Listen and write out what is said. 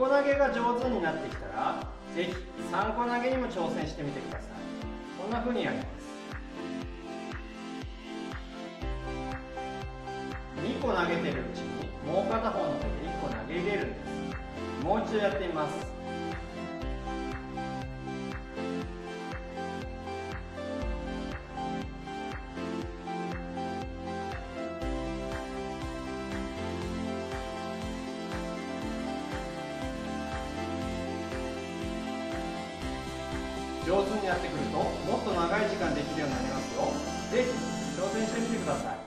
個投げが上手になってきたら、ぜひ3個投げにも挑戦してみてください。こんな風にやります。2個投げてるうちにもう片方の手で1個投げ入れるんです。もう一度やってみます。上手になってくるともっと長い時間できるようになりますよ。ぜひ挑戦してみてください。